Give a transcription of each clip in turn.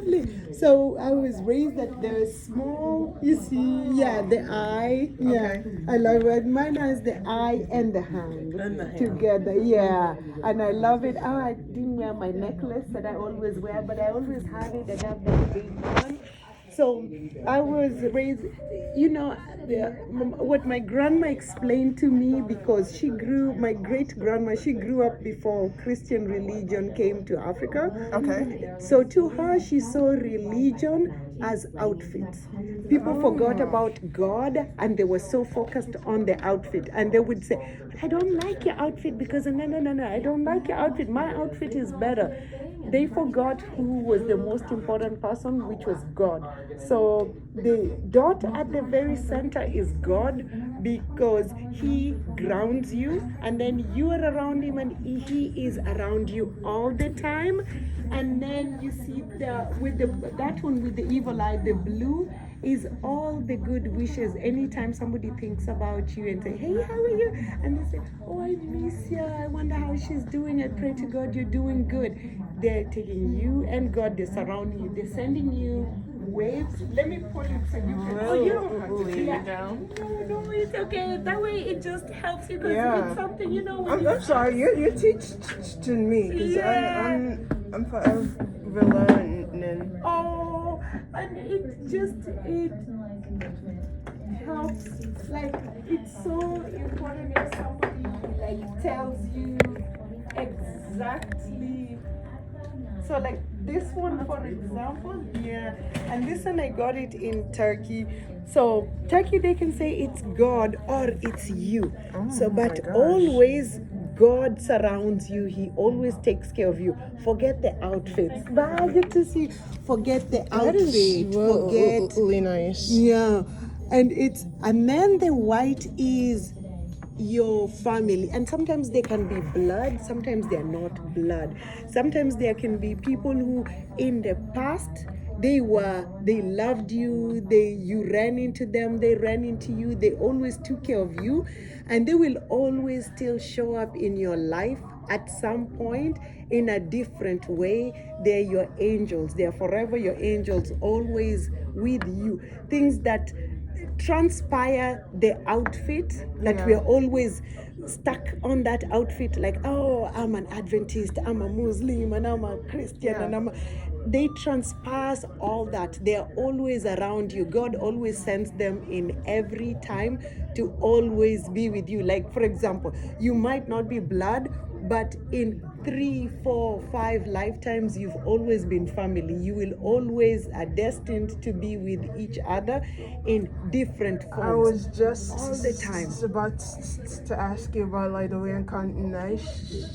lovely. So I was raised that the small, you see, the eye. Yeah, Okay. I love it. Mine has the eye and the hand, together. Yeah, and I love it. Oh, I didn't wear my necklace that I always wear, but I always have it. I have that big one. So I was raised, what my grandma explained to me, because my great grandma, she grew up before Christian religion came to Africa. Okay. So to her, she saw religion as outfits. People forgot about God and they were so focused on the outfit. And they would say, I don't like your outfit because no, I don't like your outfit. My outfit is better. They forgot who was the most important person, which was God. So the dot at the very center is God, because He grounds you, and then you are around Him, and He is around you all the time. And then you see that one with the evil eye, the blue, is all the good wishes. Anytime somebody thinks about you and say, hey, how are you? And they say, oh, I miss you. I wonder how she's doing. I pray to God you're doing good. They're taking you and God, they're surrounding you. They're sending you waves. Let me pull it so you can. Oh, you don't have to lay it down. No, it's okay. That way it just helps you, because it's something, when I'm sorry. You're teaching me because I'm forever learning. Oh, and it helps. Like, it's so important if somebody like tells you exactly. So like this one, for example, and this one I got it in Turkey. So Turkey, they can say it's God or it's you. But always God surrounds you. He always takes care of you. Forget the outfits. But I get to see. Forget the outfit. Forget. Really nice. Yeah, and then the white is your family, and sometimes they can be blood, sometimes they are not blood. Sometimes there can be people who in the past they loved you, you ran into them, they ran into you, they always took care of you, and they will always still show up in your life at some point in a different way. They're your angels. They're forever your angels, always with you. Things that transpire the outfit, that we're always stuck on that outfit, like, oh, I'm an Adventist, I'm a Muslim, and I'm a Christian, and they transpire all that. They're always around you. God always sends them in every time to always be with you. Like, for example, you might not be blood, but in 3, 4, 5 lifetimes, you've always been family. You will always are destined to be with each other in different forms. I was just all the time about to ask you about like the reincarnation.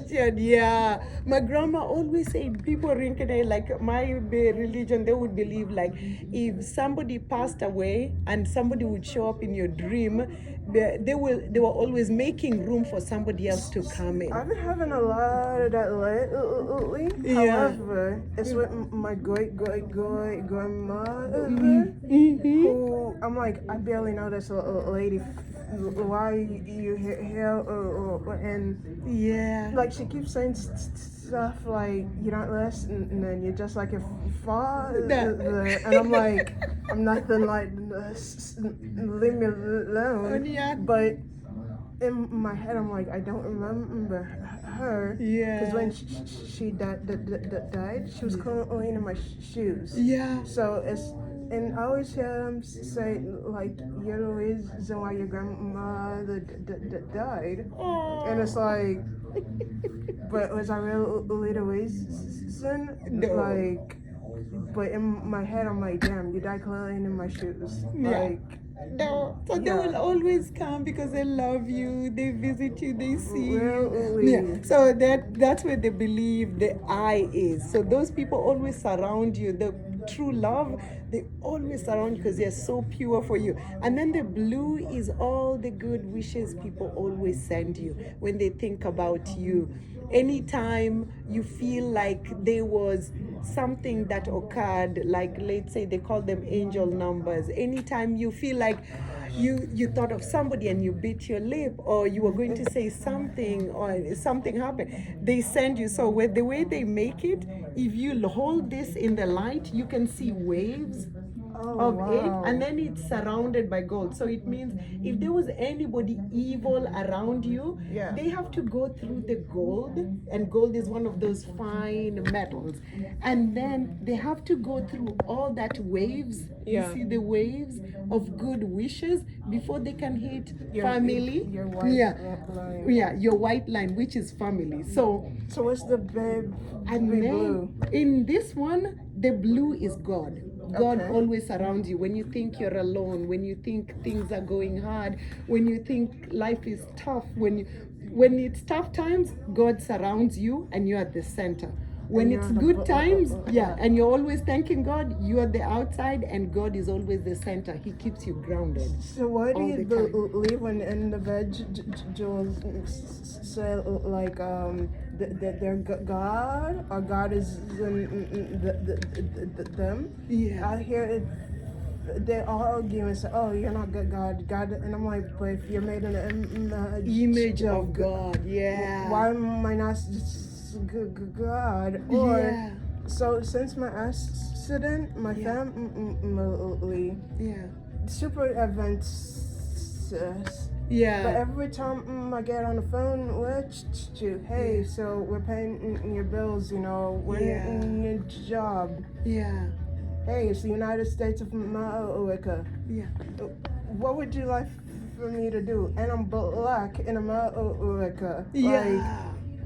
Yeah, my grandma always said people reincarnate. Like my religion, they would believe like if somebody passed away and somebody would show up in your dream, they were always making room for somebody else to come in. I've been having a lot of that lately. However, it's with my great grandmother, who I'm like, I barely know this lady. Why you here? And like she keeps saying stuff like you don't listen, and then you're just like a father, and I'm like, I'm nothing like this. Leave me alone. But in my head, I'm like, I don't remember her. Because when she died, she was cleaning my shoes. So it's. And I always hear them say, like, you're the reason why your grandmother died. Aww. And it's like, but was I really the reason? No. Like, but in my head, I'm like, damn, you died cleaning my shoes. Like, no. So they will always come because they love you, they visit you, they see you. So that's where they believe the I is. So those people always surround you. The true love, they always surround you because they're so pure for you. And then the blue is all the good wishes people always send you when they think about you. Anytime you feel like there was something that occurred, like let's say they call them angel numbers. Anytime you feel like you thought of somebody and you bit your lip, or you were going to say something, or something happened. They send you. So with the way they make it, if you hold this in the light, you can see waves of it, and then it's surrounded by gold. So it means if there was anybody evil around you, they have to go through the gold, and gold is one of those fine metals, and then they have to go through all that waves. You see the waves of good wishes before they can hit family. Your white line. Your white line, which is family. So what's the baby blue? In this one, the blue is God. God always surrounds you when you think you're alone, when you think things are going hard, when you think life is tough, when it's tough times, God surrounds you and you're at the center. When it's good times, and you're always thanking God, you are the outside and God is always the center. He keeps you grounded. So what do you believe when in the vegetables say like that they're God, or God is them? Yeah. I hear they all argue and say, "Oh, you're not God," and I'm like, "But if you're made in the image of God, why am I not God?" Or so since my accident, my family super Adventist. But every time I get on the phone with you, hey, so we're paying your bills, we're in your job. Hey, it's the United States of America. What would you like for me to do? And I'm black in America. Like,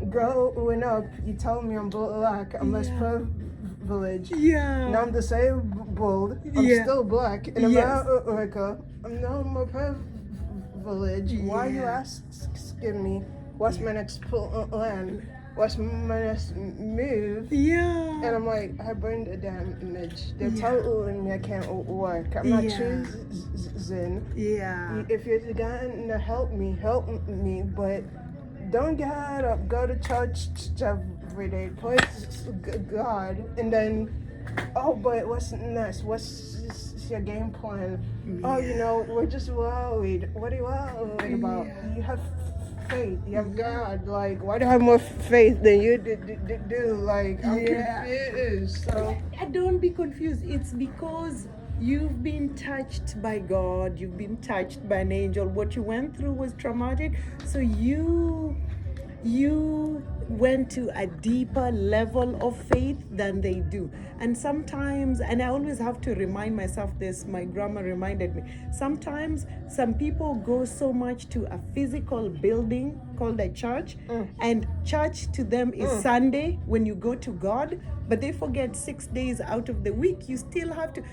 growing up, you told me I'm black, I'm less privileged. Now I'm disabled, I'm still black in America. I'm no more privileged. Why are you asking me what's my next plan? What's my next move? And I'm like, I brain damage. They're telling me I can't work. I'm not choosing. If you're gonna help me, but don't get up, go to church every day, praise God, and then, but what's next? What's your game plan? We're just worried. What are you worried about? You have faith. You have God. Like, why do I have more faith than you do? Like, I'm confused. So don't be confused. It's because you've been touched by God. You've been touched by an angel. What you went through was traumatic. So you went to a deeper level of faith than they do. And sometimes, and I always have to remind myself this, my grandma reminded me, sometimes some people go so much to a physical building called a church, and church to them is Sunday when you go to God, but they forget 6 days out of the week you still have to.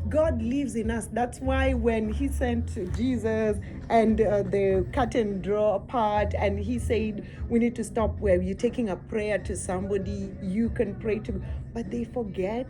God lives in us. That's why when he sent Jesus and the curtain draw apart and he said, we need to stop where you're taking a prayer to somebody, you can pray to, but they forget.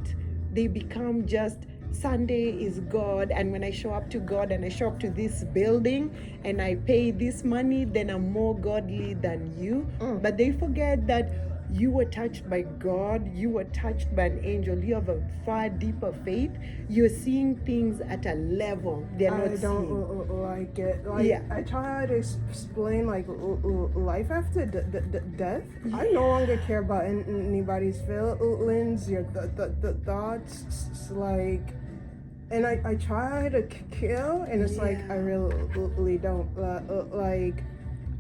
They become just, Sunday is God, and when I show up to God and I show up to this building and I pay this money, then I'm more godly than you. But they forget that you were touched by God, you were touched by an angel, you have a far deeper faith, you're seeing things at a level they're not seeing. I don't like it. I try to explain life after death. I no longer care about anybody's feelings, your thoughts, and I try to kill, and it's like I really don't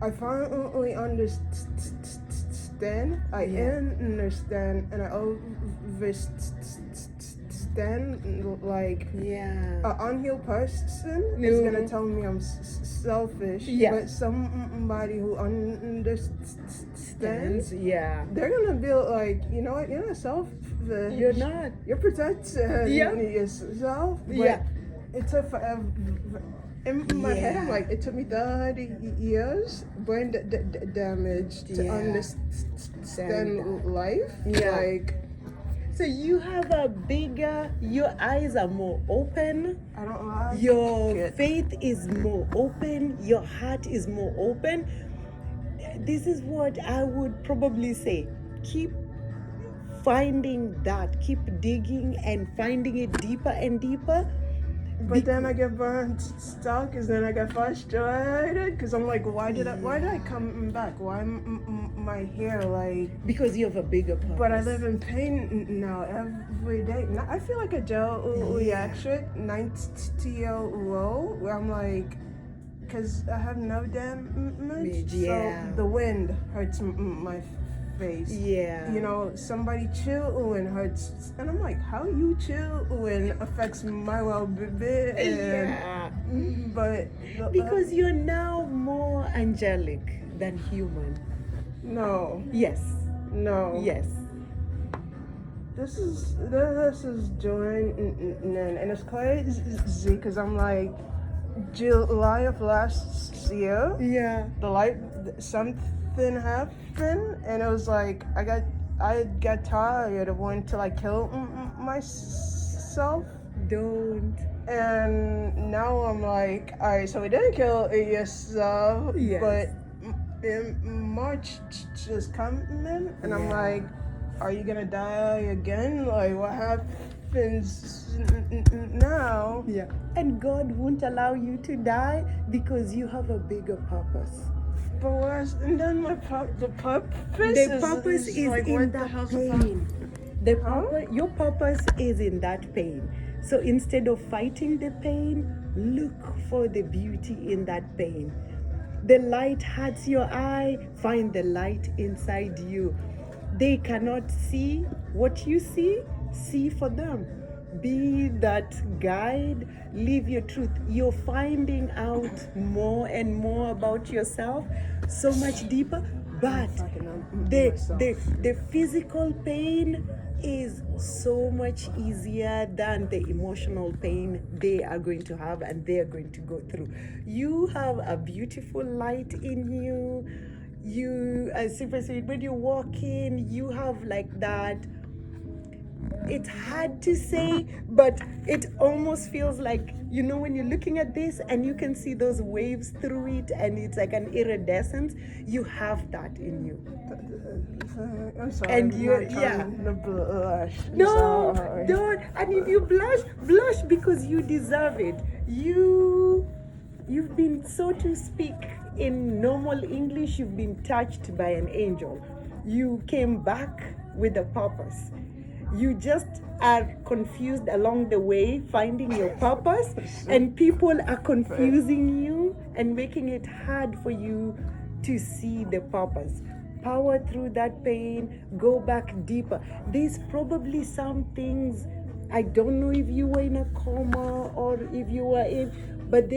I finally understand. I understand, and I understand. An unhealed person is gonna tell me I'm selfish, but somebody who understands, they're gonna be like, you know what, you're not selfish. You're not. You're protecting yourself. But it took forever. In my head, I'm like, it took me 30 years, brain damage to understand life. So you have a bigger, your eyes are more open. I don't like your faith is more open. Your heart is more open. This is what I would probably say. Keep finding that. Keep digging and finding it deeper and deeper. But then I get burnt stuck, because then I get frustrated, because I'm like, why did I come back? Why my hair like? Because you have a bigger purpose. But I live in pain now every day. Now, I feel like a geriatric 90-year-old, where I'm like, because I have no damage. Yeah. So the wind hurts my face. Yeah. You know, somebody chewing hurts. And I'm like, how you chewing affects my well-being? Yeah. But Because you're now more angelic than human. no. Yes. No. Yes. This is joining, and it's crazy because I'm like, July of last year, Yeah. something happened, and it was like I got tired of wanting to like kill myself, Don't. and now I'm like, all right, so we didn't kill yourself, Yes. but in March just coming, and I'm Yeah. like, are you gonna die again? Like, what happens now? Yeah. And God won't allow you to die because you have a bigger purpose. But where's, and then the purpose? The purpose is like, in what the that hell's the pain. The Huh? your purpose is in that pain. So instead of fighting the pain, look for the beauty in that pain. The light hurts your eye, find the light inside you. They cannot see what you see for them. Be that guide, live your truth. You're finding out more and more about yourself, so much deeper. But the physical pain is so much easier than the emotional pain they are going to have and they are going to go through. You have a beautiful light in you. You, as Super said, when you walk in, you have like that. It's hard to say, but it almost feels like, you know, when you're looking at this and you can see those waves through it and it's like an iridescence, you have that in you. I'm sorry. And I'm you're- not trying yeah. to blush. I'm No, sorry. don't. And if you blush because you deserve it. You've been, so to speak, in normal English, you've been touched by an angel. You came back with a purpose. You just are confused along the way, finding your purpose, and people are confusing you and making it hard for you to see the purpose. Power through that pain, go back deeper. There's probably some things, I don't know if you were in a coma or if you were in, but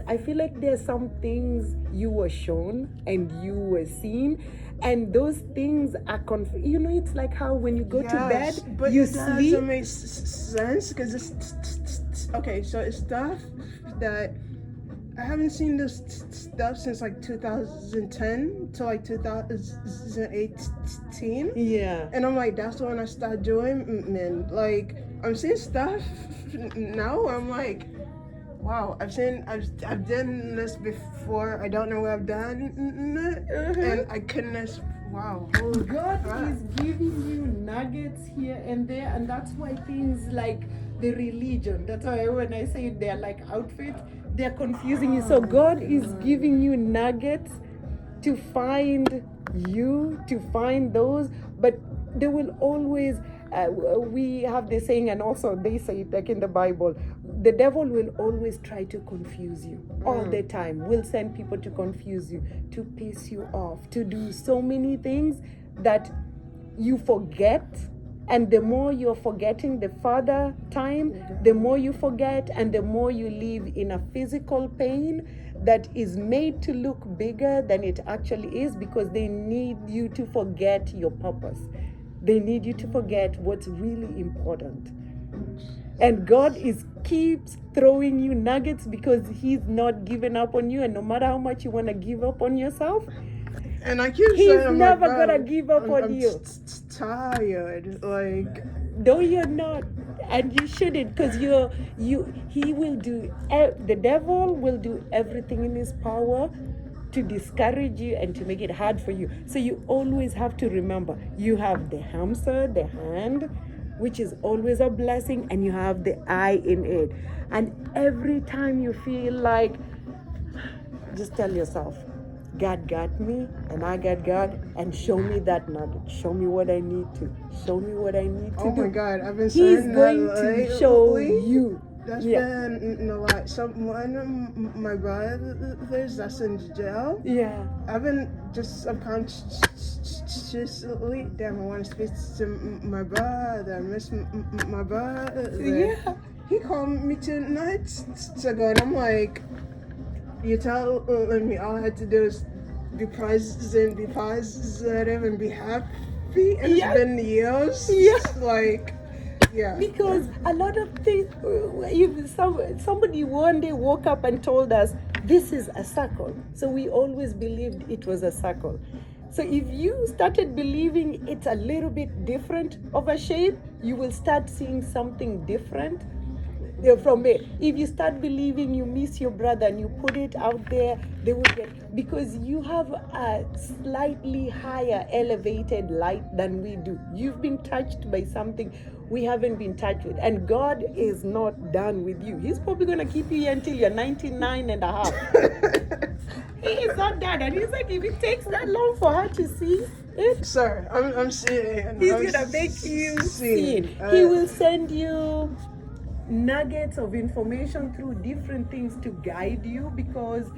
I feel like there's some things you were shown and you were seen, and those things are you know, it's like how when you go to bed, but you it sleep. doesn't make sense because it's okay. So it's stuff that I haven't seen this stuff since like 2010 to like 2018. Yeah. And I'm like, that's when I started doing, man. Like, I'm seeing stuff now. I'm like, wow, I've done this before. I don't know where I've done it, and I couldn't. Wow. God is giving you nuggets here and there, and that's why things like the religion, that's why when I say they're like outfits, they're confusing you. So God is giving you nuggets to find those, but they will always, we have this saying, and also they say it like in the Bible, the devil will always try to confuse you all the time. Will send people to confuse you, to piss you off, to do so many things that you forget. And the more you're forgetting the further time, the more you forget, and the more you live in a physical pain that is made to look bigger than it actually is, because they need you to forget your purpose. They need you to forget what's really important. And God keeps throwing you nuggets because He's not giving up on you. And no matter how much you want to give up on yourself, and I keep He's saying, never gonna give up on you. I'm tired. Like, no, you're not, and you shouldn't, because he will do. The devil will do everything in his power to discourage you and to make it hard for you. So you always have to remember, you have the hamster, the hand, which is always a blessing, and you have the I in it. And every time you feel like, just tell yourself, God got me and I got God, and show me that knowledge. Show me what I need to. Show me what I need to do. Oh my God, I've been He's saying going that to show lately. you. That's Yeah. been a lot. One of my brothers that's in jail. Yeah. I've been just subconsciously, damn, I want to speak to my brother. I miss my brother. Yeah. He called me 2 nights ago, and I'm like, you telling me all I had to do is be present, be positive, and be happy, and Yeah. it's been years. Yeah. Like, yeah. Because a lot of things, if somebody one day woke up and told us this is a circle, so we always believed it was a circle. So if you started believing it's a little bit different of a shape, you will start seeing something different from it. If you start believing you miss your brother and you put it out there, they will get, because you have a slightly higher elevated light than we do. You've been touched by something we haven't been touched with, and God is not done with you. He's probably going to keep you here until you're 99 and a half. He is not done, and he's like, if it takes that long for her to see it, Sir, I'm seeing. he's going to make you see it. He will send you nuggets of information through different things to guide you, because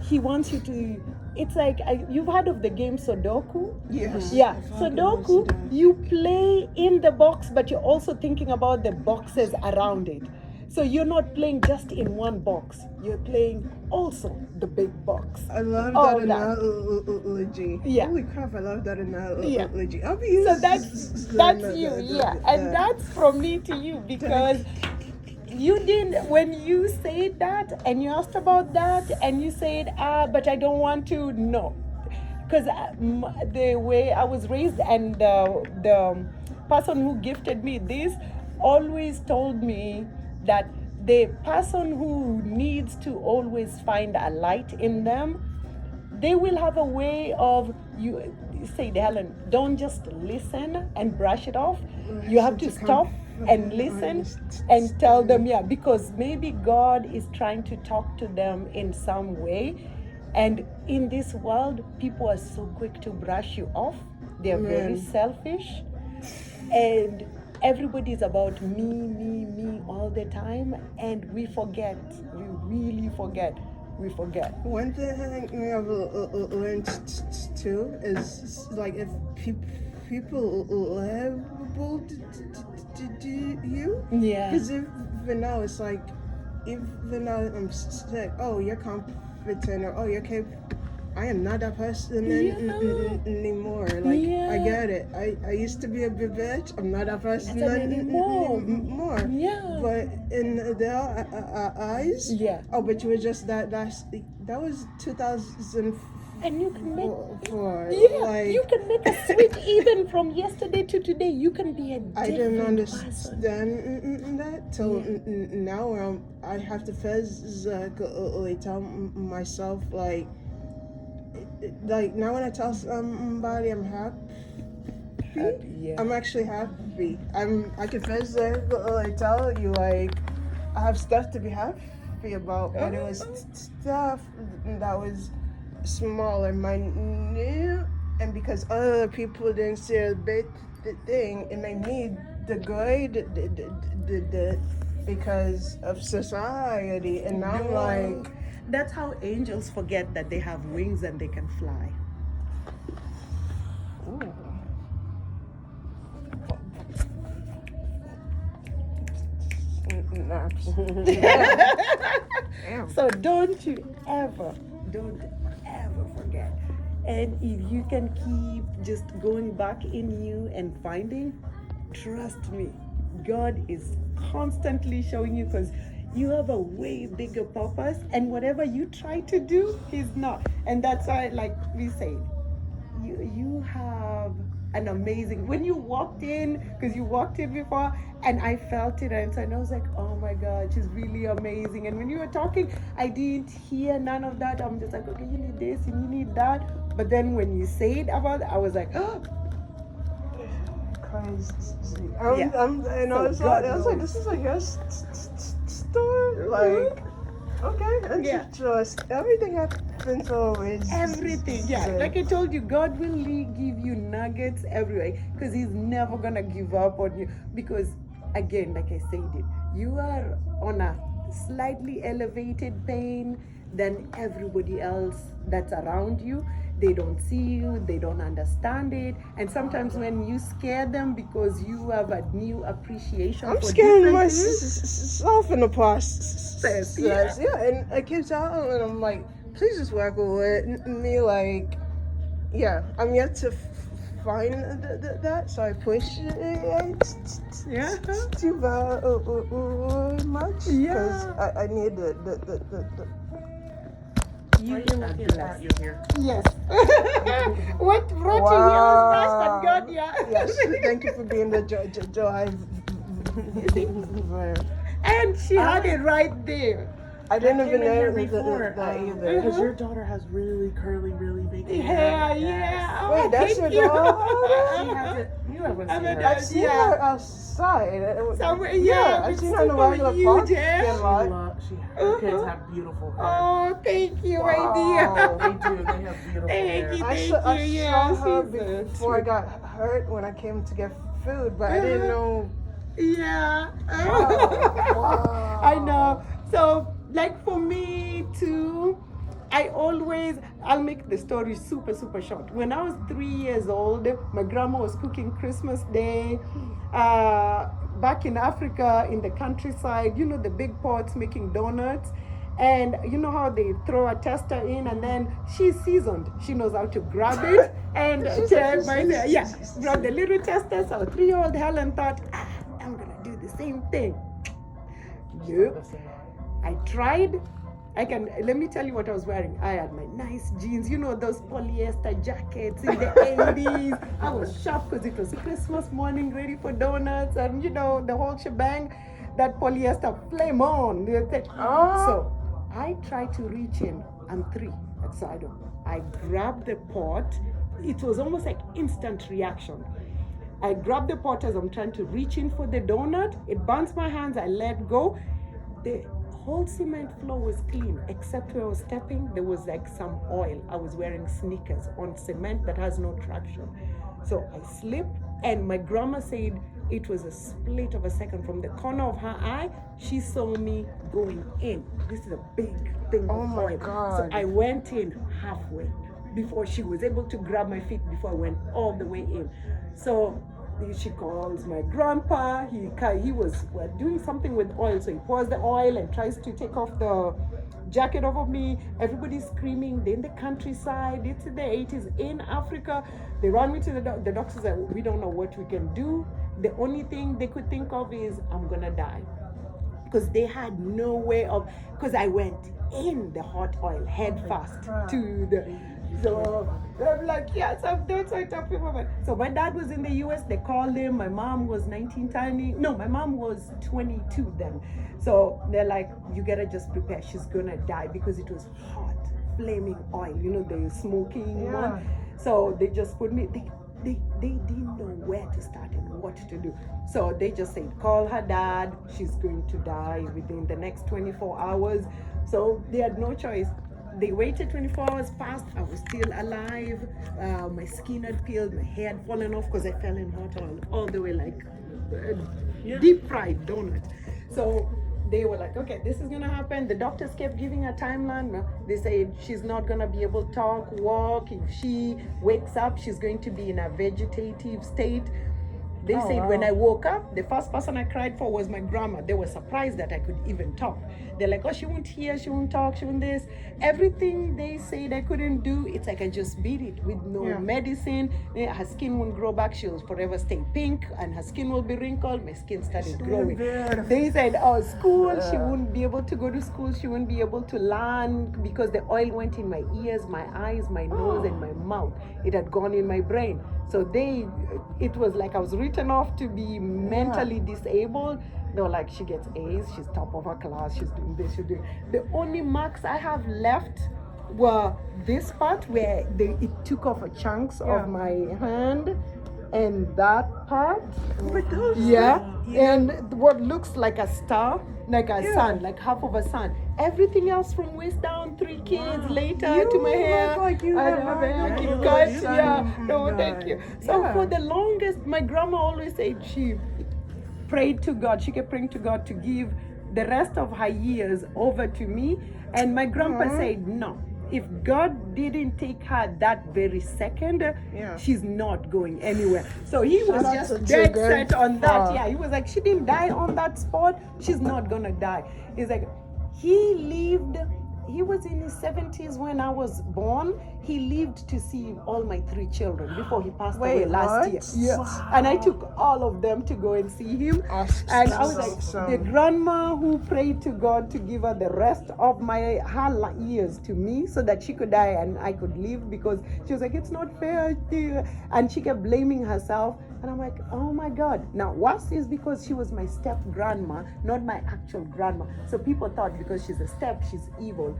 he wants you to, it's like, you've heard of the game Sudoku? Yes. Yeah, Sudoku, you play in the box, but you're also thinking about the boxes around it. So you're not playing just in one box, you're playing also the big box. I love All that that. analogy. Yeah. Holy crap, I love that analogy. Yeah. I'll be using So that's you, yeah. And that's from me to you, because you didn't, when you said that and you asked about that and you said, but I don't want to, no. Because the way I was raised, and the person who gifted me this always told me that the person who needs to always find a light in them, they will have a way of, you say, Helen, don't just listen and brush it off. You have to stop and listen and tell them, yeah, because maybe God is trying to talk to them in some way. And in this world, people are so quick to brush you off. They're very selfish, and everybody's about me all the time, and we forget. We really forget. We forget. One thing we have learned too is, like, if people labeled you, Yeah. because even now it's like, even now I'm sick, oh, you're competent, or oh, you're capable. I am not that person anymore. Like, I get it. I used to be a big bitch. I'm not that person anymore. Yeah. But in their eyes, Yeah. oh, but you were just that was 2004. And you can make, Like, you can make a switch even from yesterday to today. You can be a different I didn't person. understand that till now, where I have to physically tell myself, like now when I tell somebody I'm happy, I'm actually happy. I can physically tell you, like, I have stuff to be happy about, but it was stuff that was small and minute, and because other people didn't see a big thing, it made me degrade because of society, and now I'm like, that's how angels forget that they have wings and they can fly. ooh. So don't ever forget. And if you can keep just going back in you and finding, trust me, God is constantly showing you, because you have a way bigger purpose, and whatever you try to do, He's not. And that's why, like we said, you have an amazing, when you walked in, because you walked in before and I felt it, and so I was like, oh my God, she's really amazing. And when you were talking, I didn't hear none of that. I'm just like, okay, you need this and you need that. But then when you said about it, I was like, oh, crazy. Yeah. And I was God like, knows. this is like your store? Like, okay, Yeah. just everything happens for a reason. Everything, yeah. Like I told you, God will give you nuggets everywhere because He's never gonna give up on you. Because, again, like I said, you are on a slightly elevated plane than everybody else that's around you. They don't see you, they don't understand it, and sometimes when you scare them because you have a new appreciation I'm for scaring different things. myself in the process. Yeah. Yeah, and it keeps out, and I'm like, please just work with me. Like, yeah, I'm yet to find that, so I push it Yeah. too very much because Yeah. I need the You I'm will just bless. brought you here. Yes. What brought you here was first, but God, yeah. Yes, thank you for being the driver. And she had it right there. I didn't I even came in here know before, that either. because your daughter has really curly, really big hair. Yeah, Yes. yeah. Oh, Wait, that's thank your you. daughter? She has it. You haven't I'm seen a her. dad. I've seen Yeah. her outside. Somewhere, yeah, I've it's seen her in the super regular huge, park. yeah. Her kids have beautiful hair. Oh, thank you, my Wow. dear. They do. They have beautiful hair. Thank you, I thank saw, you. I Yeah, saw her she's a before I got hurt when I came to get food, but I didn't know. Yeah. Wow. I know. So, like for me too, I'll make the story super, super short. When I was 3 years old, my grandma was cooking Christmas Day. Back in Africa, in the countryside, you know, the big pots making donuts. And you know how they throw a tester in, and then she's seasoned. She knows how to grab it and grab the little tester. So 3-year-old Helen thought, I'm gonna do the same thing. Nope. I tried. Let me tell you what I was wearing. I had my nice jeans, you know, those polyester jackets in the 80s. I was shocked because it was Christmas morning, ready for donuts, and you know, the whole shebang. That polyester flame on. So I tried to reach in. I'm 3, so I grabbed the pot. It was almost like instant reaction. I grabbed the pot as I'm trying to reach in for the donut. It burns my hands. I let go. The whole cement floor was clean, except where I was stepping, there was like some oil. I was wearing sneakers on cement that has no traction. So I slipped, and my grandma said it was a split of a second. From the corner of her eye, she saw me going in. This is a big thing of oil. God. So I went in halfway before she was able to grab my feet before I went all the way in. So she calls my grandpa. He was doing something with oil, so he pours the oil and tries to take off the jacket off of me. Everybody's screaming. They're in the countryside. It's in the 80s in Africa. They run me to the doctor said, we don't know what we can do. The only thing they could think of is I'm gonna die, because they had no way of, because I went in the hot oil head first to the, so I'm like, yes, that's what I'm talking about. So my dad was in the US, they called him. My mom was 19, my mom was 22 then. So they're like, you gotta just prepare, she's gonna die, because it was hot, flaming oil, you know, the smoking one. So they just put me, they didn't know where to start and what to do. So they just said, call her dad, she's going to die within the next 24 hours. So they had no choice. They waited 24 hours passed, I was still alive. My skin had peeled, my hair had fallen off because I fell in hot oil all the way, like deep fried donut. So they were like, okay, this is gonna happen. The doctors kept giving a timeline. They said she's not gonna be able to talk, walk. If she wakes up, she's going to be in a vegetative state. They said when I woke up, the first person I cried for was my grandma. They were surprised that I could even talk. They're like, oh, she won't hear, she won't talk, she won't this. Everything they said I couldn't do, it's like I just beat it with no medicine. Her skin won't grow back. She'll forever stay pink, and her skin will be wrinkled. My skin started growing. They said, oh, school, she wouldn't be able to go to school. She wouldn't be able to learn because the oil went in my ears, my eyes, my nose, and my mouth. It had gone in my brain. So it was like I was written off to be mentally disabled. They were like, she gets A's, she's top of her class, she's doing this, she's doing. The only marks I have left were this part where it took off chunks of my hand, and that part. But those, Yeah, and what looks like a star, like a sun, like half of a sun. Everything else from waist down, 3 kids later You to my hair. look like you I have have a hair little cut. sun. Yeah, Oh my no, thank God. you. So Yeah. for the longest, my grandma always said she prayed to God. She kept praying to God to give the rest of her years over to me. And my grandpa said, no. If God didn't take her that very second, she's not going anywhere. So he was out just to dead Tigger. set on that. Yeah, he was like, she didn't die on that spot. She's not gonna die. He's like, he was in his 70s when I was born. He lived to see all my 3 children before he passed away last year. Yes. Wow. And I took all of them to go and see him. Awesome. And I was like, Awesome. the grandma who prayed to God to give her the rest of her years to me so that she could die and I could live, because she was like, it's not fair. And she kept blaming herself. And I'm like, oh my God. Now, worse is because she was my step grandma, not my actual grandma. So people thought because she's a step, she's evil.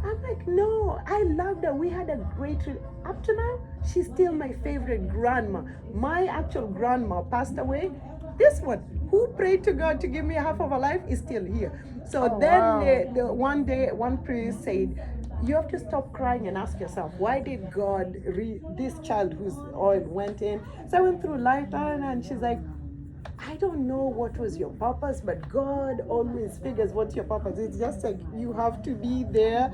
I'm like, no, I loved her. We had a great, up to now, she's still my favorite grandma. My actual grandma passed away. This one, who prayed to God to give me half of her life, is still here. So one day, one priest said, you have to stop crying and ask yourself, why did God this child whose oil went in? So I went through life and she's like, I don't know what was your purpose, but God always figures what's your purpose. It's just like you have to be there.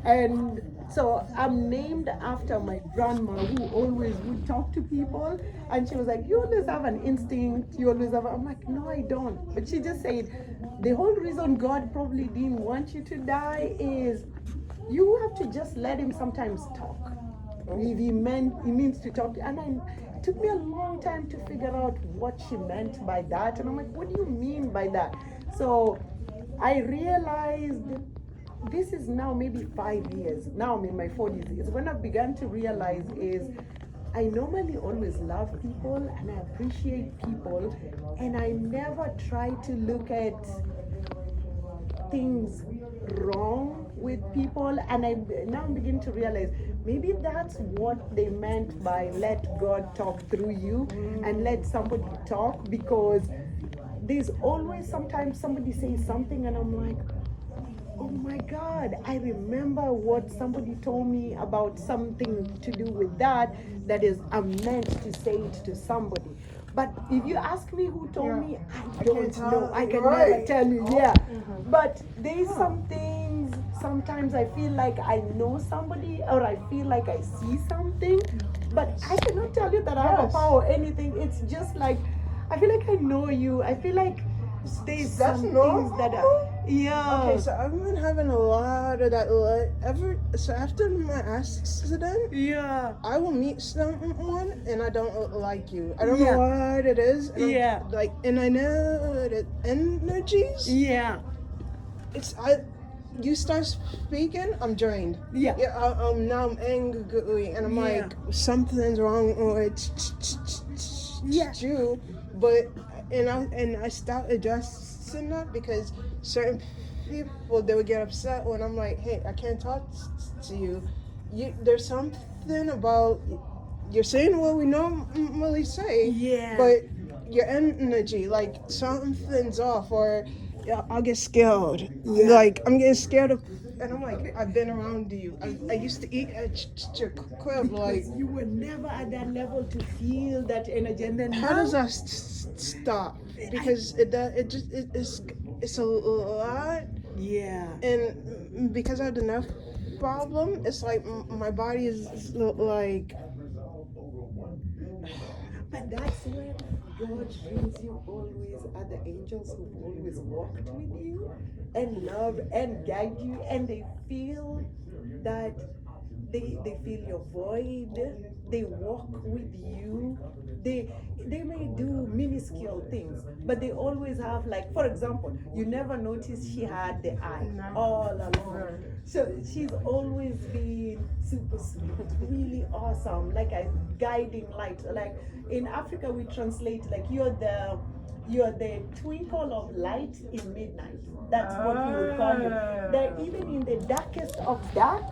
And so I'm named after my grandma, who always would talk to people. And she was like, you always have an instinct. You always have. I'm like, no, I don't. But she just said, the whole reason God probably didn't want you to die is you have to just let him sometimes talk. If he means to talk. And it took me a long time to figure out what she meant by that. And I'm like, what do you mean by that? So I realized this is now maybe 5 years. Now I'm in my 40s. It's when I began to realize is I normally always love people and I appreciate people, and I never try to look at things wrong with people. And I now begin to realize maybe that's what they meant by let God talk through you and let somebody talk, because there's always sometimes somebody says something and I'm like, oh my God, I remember what somebody told me about something to do with that is I'm meant to say it to somebody. But if you ask me who told me, I don't know. I can never tell you. Yeah. But there's some things, sometimes I feel like I know somebody or I feel like I see something, but I cannot tell you that I have a power or anything. It's just like, I feel like I know you. I feel like there's some things that are, Okay, so I've been having a lot of that. So after my accident, I will meet someone and I don't like you. I don't know what it is. And and I know that energies. You start speaking, I'm drained. Now I'm angry, and I'm like, something's wrong with you. But I stopped addressing that because certain people, they would get upset when I'm like, hey, I can't talk to you. There's something about you're saying what we normally say, but your energy, like something's off, or I'll get scared. Like I'm getting scared of, and I'm like, I've been around you. I used to eat at your crib. Like you were never at that level to feel that energy, and then how does that stop? Because it's a lot. And because I have the nerve problem, it's like my body is like. But that's where God brings you always other angels who always walked with you and love and guide you, and they feel that they feel your void, they walk with you, they may do minuscule things, but they always have, like, for example, you never noticed she had the eye all along. So she's always been super sweet, really awesome, like a guiding light. Like in Africa we translate like you're the twinkle of light in midnight. That's what we would call you. That even in the darkest of dark,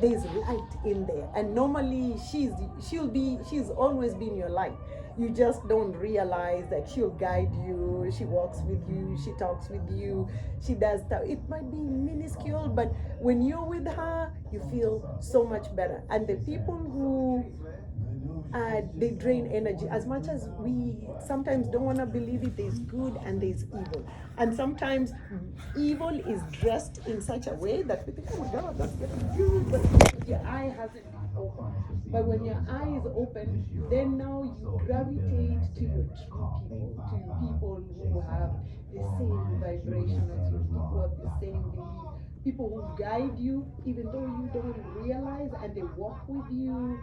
there's light in there, and normally she's always been your light. You just don't realize that she'll guide you, she walks with you, she talks with you, she does stuff. It might be minuscule, but when you're with her, you feel so much better. And the people who they drain energy, as much as we sometimes don't want to believe it, there's good and there's evil. And sometimes evil is dressed in such a way that we think, oh my God, that's getting good, but your eye hasn't been open. But when your eye is open, then now you gravitate to your true people, to people who have the same vibration as you, who have the same belief, people who guide you even though you don't realize, and they walk with you,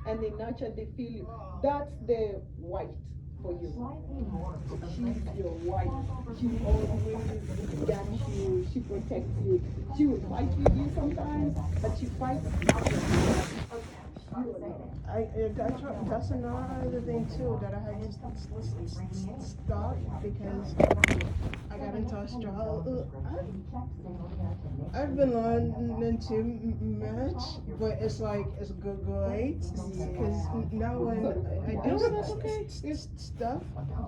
and they nurture, they feel you. That's the white for you. She's your wife. She always guards you, she protects you. She will fight with you sometimes, but she fights that's another thing too that I had to stop because I got into Australia. I've been learning too much, but it's like it's great because now when I do stuff,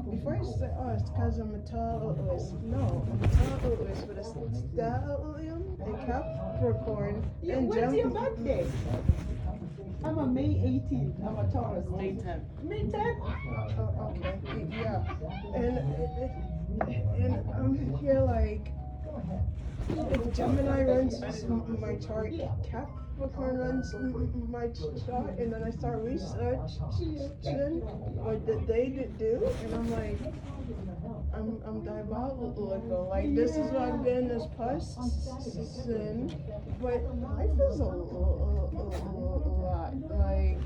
before I say, oh, it's because I'm a Taurus. No, I'm a Taurus with a stallion and Capricorn and when's your birthday? I'm a May 18th. I'm a Taurus. May 10th. May 10th? Oh, okay. Yeah. And I'm here like Gemini runs my chart, Capricorn runs my chart, and then I start researching what they do, and I'm like, I'm diabolical. Like, this is what I've been this person, but life is a lot. Like,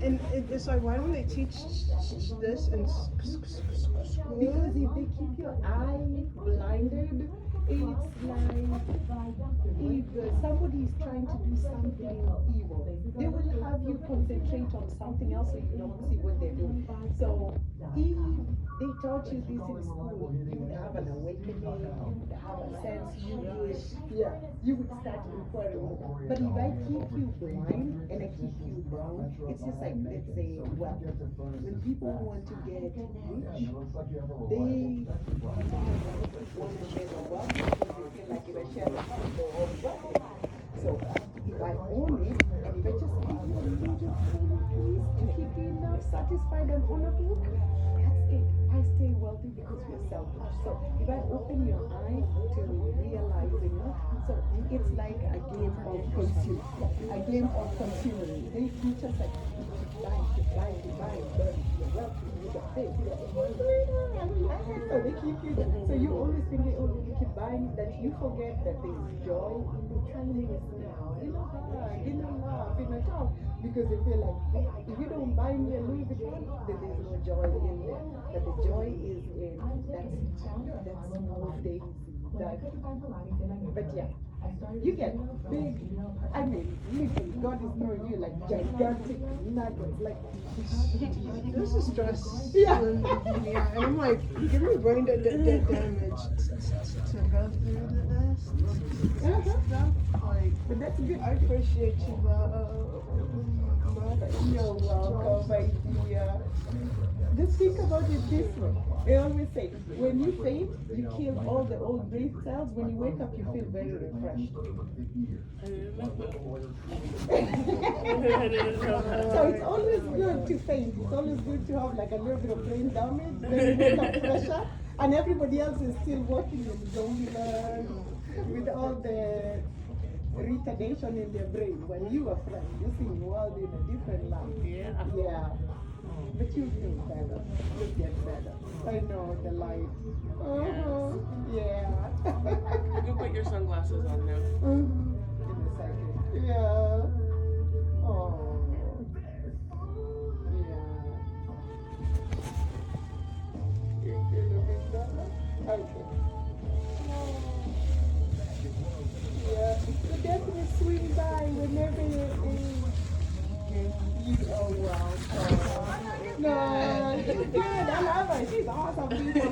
and it's like, why don't they teach this in school? Because if they keep your eye blinded, it's like if somebody is trying to do something evil, they will have you concentrate on something else so you don't see what they're doing. So if they taught you this in school, you would have an awakening, you would have a sense, you would start inquiring more. But if I keep you blind and I keep you bound, it's just like, let's say, well, when people want to get rich, they want to share the wealth because they feel like if I share the wealth, they're all wealthy. So if I own it, and if I just give you a little bit to keep you enough satisfied and honorable, that's it. I stay wealthy because we're selfish. So if I open your eye to realizing, so it's like a game of consumer. A game of consumerism. They teach us like, keep buying, but you're wealthy, you get this, you get this. So they keep you, so you always think they only keep buying, that you forget that there's joy in the kindness now, in a hug, in a laugh, in a talk, because they feel like, if you don't buy me a Louis Vuitton, then there's no joy in there. That the joy is in that's small things. But yeah, you get big, I mean, literally, God is knowing you like gigantic nuggets, like This is stress. Yeah. And I'm like, give me brain damage to go through this stuff. Like, but that's good. I appreciate you, You're welcome, my dear. Just think about it this way. They always say, when you faint, you kill all the old brain cells. When you wake up, you feel very refreshed. So it's always good to faint. It's always good to have like a little bit of brain damage. Then you wake up fresher, and everybody else is still working in zombie with all the retardation in their brain. When you are fresh, you see the world in a different light. Yeah. But you feel better. You get better. I know the light. Yeah. You can put your sunglasses on now. In a second. Yeah. Oh. Yeah. You feel a bit better? Okay. Yeah. So definitely swing by whenever you're in. Oh wow. No, she's good. I love her. She's awesome. People.